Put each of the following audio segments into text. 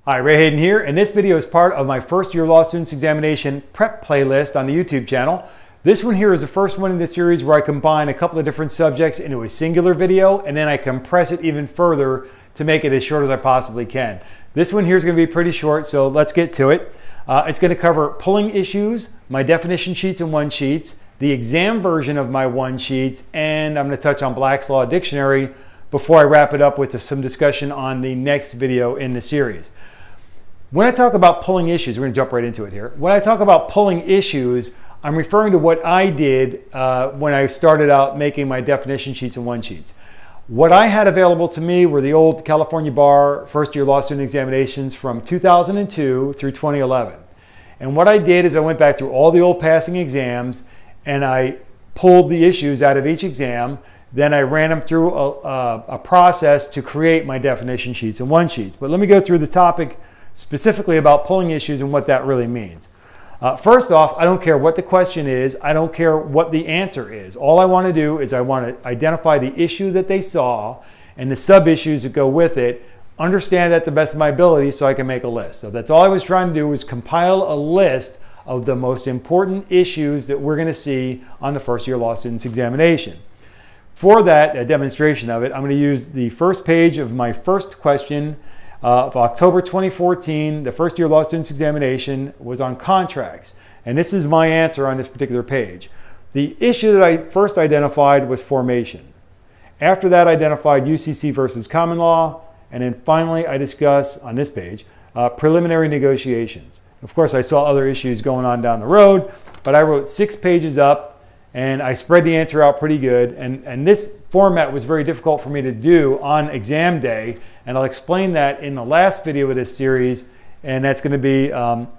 Hi, Ray Hayden here, and this video is part of my first year law students examination prep playlist on the YouTube channel. This one here is the first one in the series where I combine a couple of different subjects into a singular video, and then I compress it even further to make it as short as I possibly can. This one here is going to be pretty short, so let's get to it. It's going to cover pulling issues, my definition sheets and one sheets, the exam version of my one sheets, and I'm going to touch on Black's Law Dictionary before I wrap it up with some discussion on the next video in the series. When I talk about pulling issues, we're going to jump right into it here. When I talk about pulling issues, I'm referring to what I did when I started out making my definition sheets and one sheets. What I had available to me were the old California Bar first year law student examinations from 2002 through 2011. And what I did is I went back through all the old passing exams and I pulled the issues out of each exam. Then I ran them through a process to create my definition sheets and one sheets. But let me go through the topic specifically about pulling issues and what that really means. First off, I don't care what the question is. I don't care what the answer is. All I want to do is I want to identify the issue that they saw and the sub-issues that go with it, understand that to the best of my ability so I can make a list. So that's all I was trying to do, was compile a list of the most important issues that we're going to see on the first year law students examination. For that, a demonstration of it, I'm going to use the first page of my first question of October 2014. The first year law students examination was on contracts. And this is my answer on this particular page. The issue that I first identified was formation. After that, I identified UCC versus common law. And then finally, I discuss on this page, preliminary negotiations. Of course, I saw other issues going on down the road, but I wrote 6 pages up and I spread the answer out pretty good. And this format was very difficult for me to do on exam day. And I'll explain that in the last video of this series. And that's going to be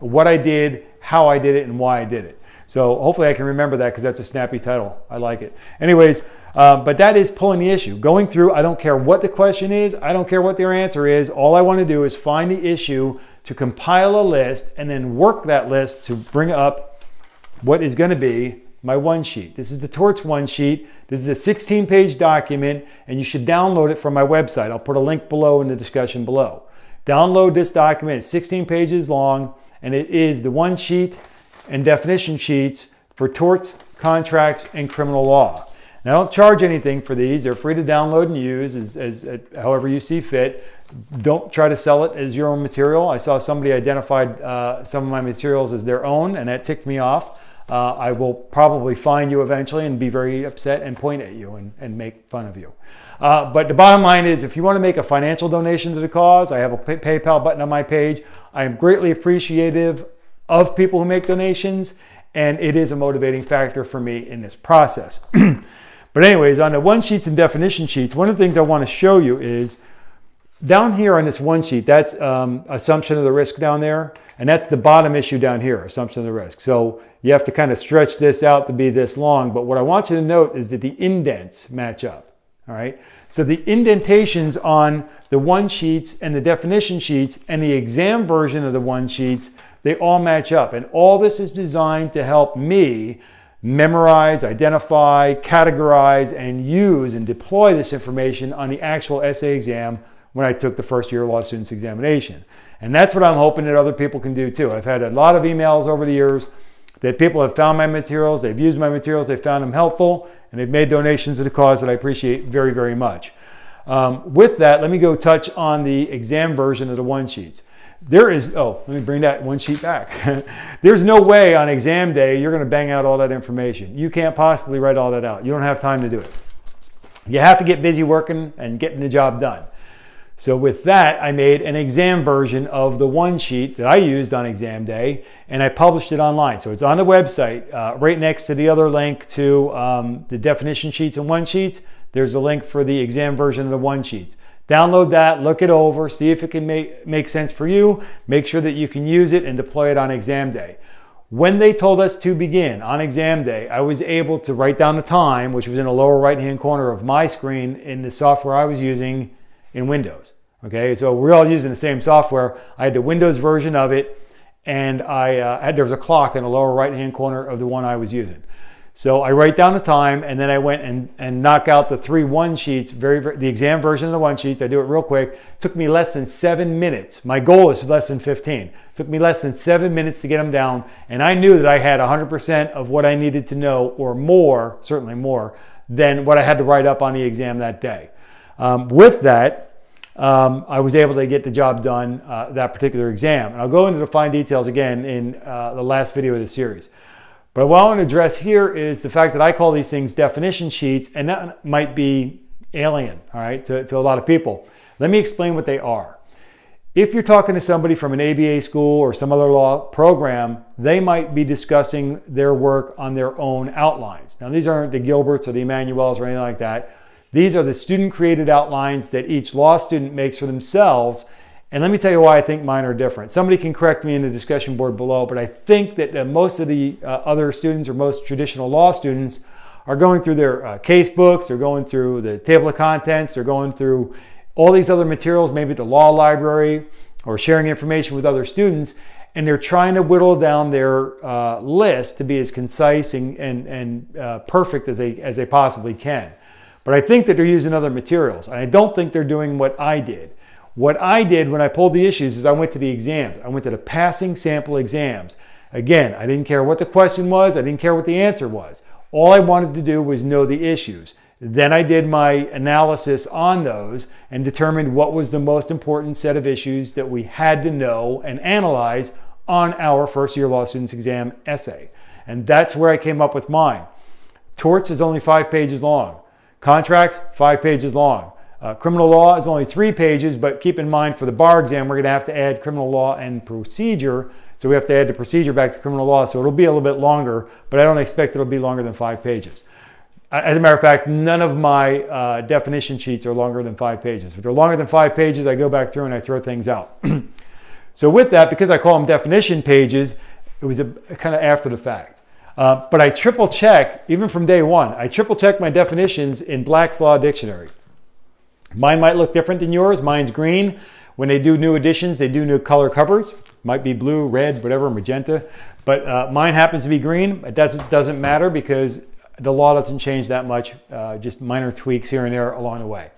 what I did, how I did it, and why I did it. So hopefully I can remember that because that's a snappy title. I like it. Anyways, but that is pulling the issue. Going through, I don't care what the question is. I don't care what their answer is. All I want to do is find the issue, to compile a list, and then work that list to bring up what is going to be my one sheet. This is the torts one sheet. This is a 16-page document, and you should download it from my website. I'll put a link below in the discussion below. Download this document. It's 16 pages long, and it is the one sheet and definition sheets for torts, contracts, and criminal law. Now, I don't charge anything for these. They're free to download and use as however you see fit. Don't try to sell it as your own material. I saw somebody identified some of my materials as their own, and that ticked me off. I will probably find you eventually and be very upset and point at you and make fun of you. But the bottom line is, if you want to make a financial donation to the cause, I have a PayPal button on my page. I am greatly appreciative of people who make donations, and it is a motivating factor for me in this process. But anyways, on the one sheets and definition sheets, one of the things I want to show you is down here on this one sheet, that's assumption of the risk down there. And that's the bottom issue down here, assumption of the risk. So you have to kind of stretch this out to be this long. But what I want you to note is that the indents match up. All right. So the indentations on the one sheets and the definition sheets and the exam version of the one sheets, they all match up. And all this is designed to help me memorize, identify, categorize, and use and deploy this information on the actual essay exam when I took the first year law students examination. And that's what I'm hoping that other people can do too. I've had a lot of emails over the years that people have found my materials, they've used my materials, they found them helpful, and they've made donations to the cause that I appreciate very, very much. With that, let me go touch on the exam version of the one sheets. Let me bring that one sheet back. There's no way on exam day you're going to bang out all that information. You can't possibly write all that out. You don't have time to do it. You have to get busy working and getting the job done. So with that, I made an exam version of the one sheet that I used on exam day, and I published it online. So it's on the website, right next to the other link to the definition sheets and one sheets. There's a link for the exam version of the one sheets. Download that, look it over, see if it can make sense for you. Make sure that you can use it and deploy it on exam day. When they told us to begin on exam day, I was able to write down the time, which was in the lower right-hand corner of my screen in the software I was using in Windows. Okay, so we're all using the same software. I had the Windows version of it, and there was a clock in the lower right-hand corner of the one I was using. So I write down the time, and then I went and knock out the 3 one-sheets, the exam version of the one-sheets. I do it real quick. It took me less than 7 minutes. My goal is less than 15. It took me less than 7 minutes to get them down, and I knew that I had 100% of what I needed to know, or more, certainly more, than what I had to write up on the exam that day. With that, I was able to get the job done, that particular exam. And I'll go into the fine details again in the last video of the series. But what I want to address here is the fact that I call these things definition sheets, and that might be alien, all right, to a lot of people. Let me explain what they are. If you're talking to somebody from an ABA school or some other law program, they might be discussing their work on their own outlines. Now, these aren't the Gilberts or the Emmanuels or anything like that. These are the student-created outlines that each law student makes for themselves. And let me tell you why I think mine are different. Somebody can correct me in the discussion board below, but I think that most of the other students, or most traditional law students, are going through their case books, they're going through the table of contents, they're going through all these other materials, maybe the law library, or sharing information with other students, and they're trying to whittle down their list to be as concise and perfect as they possibly can. But I think that they're using other materials, and I don't think they're doing what I did. What I did when I pulled the issues is I went to the exams. I went to the passing sample exams. Again, I didn't care what the question was. I didn't care what the answer was. All I wanted to do was know the issues. Then I did my analysis on those and determined what was the most important set of issues that we had to know and analyze on our first year law students exam essay. And that's where I came up with mine. Torts is only 5 pages long. Contracts, 5 pages long. Criminal law is only 3 pages, but keep in mind for the bar exam, we're going to have to add criminal law and procedure. So we have to add the procedure back to criminal law. So it'll be a little bit longer, but I don't expect it'll be longer than 5 pages. As a matter of fact, none of my definition sheets are longer than 5 pages. If they're longer than 5 pages, I go back through and I throw things out. So with that, because I call them definition pages, it was kind of after the fact. But I triple check, even from day one, I triple check my definitions in Black's Law Dictionary. Mine might look different than yours. Mine's green. When they do new editions, they do new color covers. Might be blue, red, whatever, magenta. But mine happens to be green. It doesn't matter because the law doesn't change that much. Just minor tweaks here and there along the way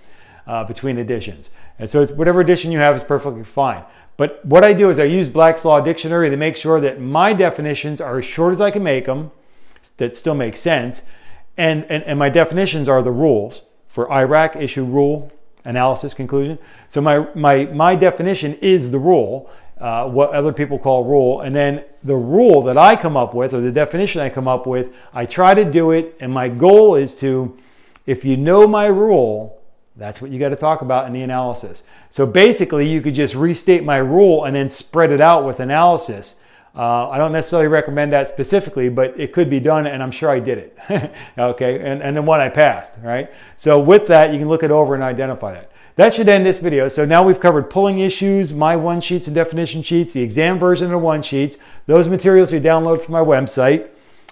between editions. And so it's whatever edition you have is perfectly fine. But what I do is I use Black's Law Dictionary to make sure that my definitions are as short as I can make them, that still make sense. And my definitions are the rules for IRAC, issue, rule, analysis, conclusion. So my definition is the rule, what other people call rule. And then the rule that I come up with, or the definition I come up with, I try to do it. And my goal is to, if you know my rule, that's what you got to talk about in the analysis. So basically, you could just restate my rule and then spread it out with analysis. I don't necessarily recommend that specifically, but it could be done, and I'm sure I did it. Okay, and the one I passed, right? So with that, you can look it over and identify that. That should end this video. So now we've covered pulling issues, my one sheets and definition sheets, the exam version of the one sheets. Those materials you download from my website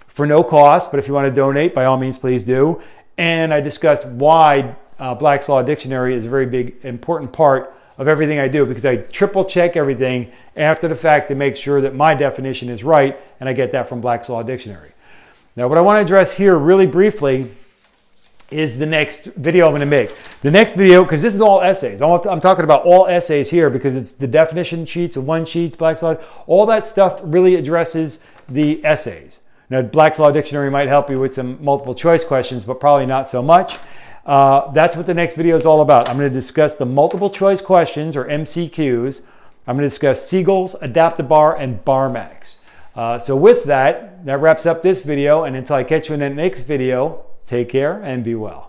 for no cost, but if you want to donate, by all means, please do. And I discussed why Black's Law Dictionary is a very big, important part of everything I do, because I triple check everything after the fact to make sure that my definition is right, and I get that from Black's Law Dictionary. Now, what I want to address here really briefly is the next video I'm going to make. The next video, because this is all essays. I'm talking about all essays here because it's the definition sheets, the one sheets, Black's Law, all that stuff really addresses the essays. Now, Black's Law Dictionary might help you with some multiple choice questions, but probably not so much. That's what the next video is all about. I'm going to discuss the multiple choice questions, or MCQs. I'm going to discuss Siegel's, Adapt-A-Bar, and BarMax. So with that, that wraps up this video. And until I catch you in the next video, take care and be well.